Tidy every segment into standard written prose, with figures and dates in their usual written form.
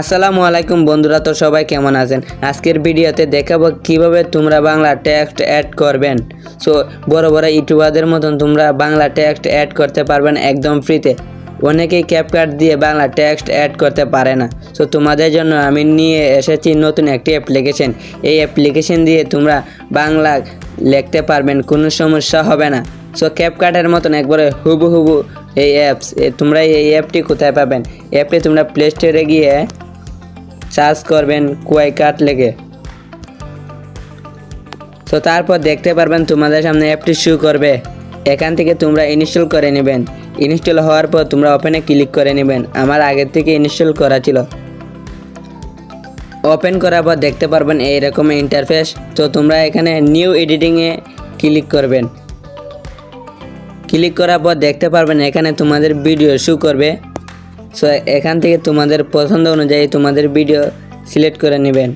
আসসালামু আলাইকুম বন্ধুরা, তো সবাই কেমন আছেন। আজকের ভিডিওতে দেখাবো কিভাবে তোমরা বাংলা টেক্সট অ্যাড করবেন। সো বড় বড় ইউটিউবারদের মতন তোমরা বাংলা টেক্সট অ্যাড করতে পারবেন একদম ফ্রিতে। অনেকেই ক্যাপকাট দিয়ে বাংলা টেক্সট অ্যাড করতে পারে না। সো তোমাদের জন্য আমি নিয়ে এসেছি নতুন একটি অ্যাপ্লিকেশন। এই অ্যাপ্লিকেশন দিয়ে তোমরা বাংলা লিখতে পারবেন, কোনো সমস্যা হবে না। সো ক্যাপকাটের মতন একবারে হুবহু এই অ্যাপস। তোমরা এই অ্যাপটি কোথায় পাবেন? অ্যাপটি তোমরা প্লে স্টোরে গিয়ে সার্চ করবেন কুইকাট লেগে। তো তারপর দেখতে পারবেন তোমাদের সামনে অ্যাপটি শো করবে। এখান থেকে তোমরা ইনস্টল করে নেবেন। ইনস্টল হওয়ার পর তোমরা ওপেনে ক্লিক করে নেবেন। আমার আগের থেকে ইনস্টল করা ছিল। ওপেন করার পর দেখতে পারবেন এইরকম ইন্টারফেস। তো তোমরা এখানে নিউ এডিটিংয়ে ক্লিক করবেন। ক্লিক করার পর দেখতে পারবেন এখানে তোমাদের ভিডিও শো করবে। সো এখান থেকে তোমাদের পছন্দ অনুযায়ী তোমাদের ভিডিও সিলেক্ট করে নেবেন।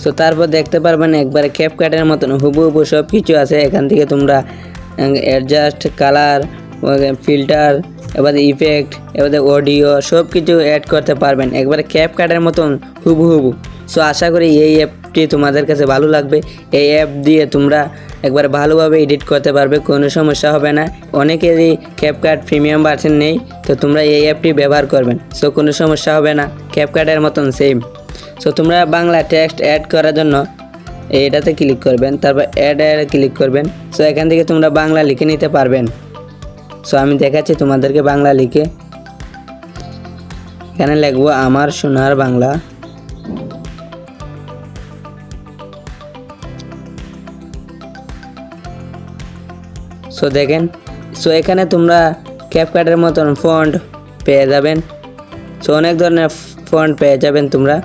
সো তারপর দেখতে পারবেন একবারে ক্যাপকাটের মতন হুবহু সব কিছু আছে। এখান থেকে তোমরা অ্যাডজাস্ট, কালার, ফিল্টার, এবার ইফেক্ট, এবার অডিও সব কিছু অ্যাড করতে পারবেন একবারে ক্যাপকাটের মতন হুবহু। সো আশা করি এই অ্যাপটি তোমাদের কাছে ভালো লাগবে। এই অ্যাপ দিয়ে তোমরা একবার ভালোভাবে এডিট করতে পারবে, কোনো সমস্যা হবে না। অনেকেরই ক্যাপকাট প্রিমিয়াম ভার্সন নেই, তো তোমরা এই অ্যাপটি ব্যবহার করবেন। সো কোনো সমস্যা হবে না, ক্যাপকাটের মতন সেম। সো তোমরা বাংলা টেক্সট অ্যাড করার জন্য এটাতে ক্লিক করবেন, তারপর অ্যাডে ক্লিক করবেন। সো এখান থেকে তোমরা বাংলা লিখে নিতে পারবেন। সো আমি দেখাচ্ছি তোমাদেরকে বাংলা লিখে। এখানে লিখবো আমার সোনার বাংলা। সো দেখেন, সো এখানে তোমরা ক্যাপকাটের মতন ফন্ট পেয়ে যাবেন। সো অনেক ধরনের ফন্ট পেয়ে যাবেন তোমরা।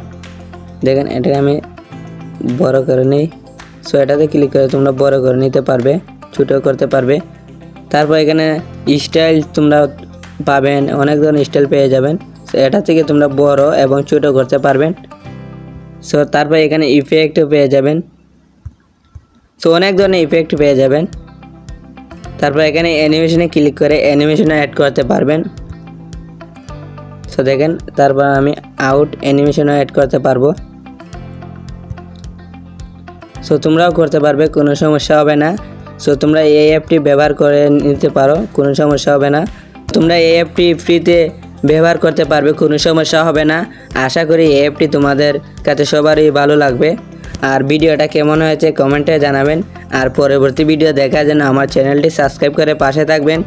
দেখেন এটাকে আমি বড় করে নিই। সো এটাতে ক্লিক করে তোমরা বড় করে নিতে পারবে, ছোটো করতে পারবে। তারপর এখানে স্টাইল তোমরা পাবেন, অনেক ধরনের স্টাইল পেয়ে যাবেন। সো এটা থেকে তোমরা বড় এবং ছোটো করতে পারবেন। সো তারপর এখানে ইফেক্টও পেয়ে যাবেন। সো অনেক ধরনের ইফেক্ট পেয়ে যাবেন। তারপর এখানে অ্যানিমেশনে ক্লিক করে অ্যানিমেশনে অ্যাড করতে পারবেন। সো দেখেন, তারপর আমি আউট অ্যানিমেশনও অ্যাড করতে পারবো। সো তোমরাও করতে পারবে, কোনো সমস্যা হবে না। সো তোমরা এই অ্যাপটি ব্যবহার করে নিতে পারো, কোনো সমস্যা হবে না। তোমরা এই অ্যাপটি ফ্রিতে ব্যবহার করতে পারবে, কোনো সমস্যা হবে না। আশা করি এই অ্যাপটি তোমাদের কাছে সবারই ভালো লাগবে। আর ভিডিওটা কেমন হয়েছে কমেন্টে জানাবেন। আর পরবর্তী ভিডিও দেখার জন্য আমার চ্যানেলটি সাবস্ক্রাইব করে পাশে থাকবেন।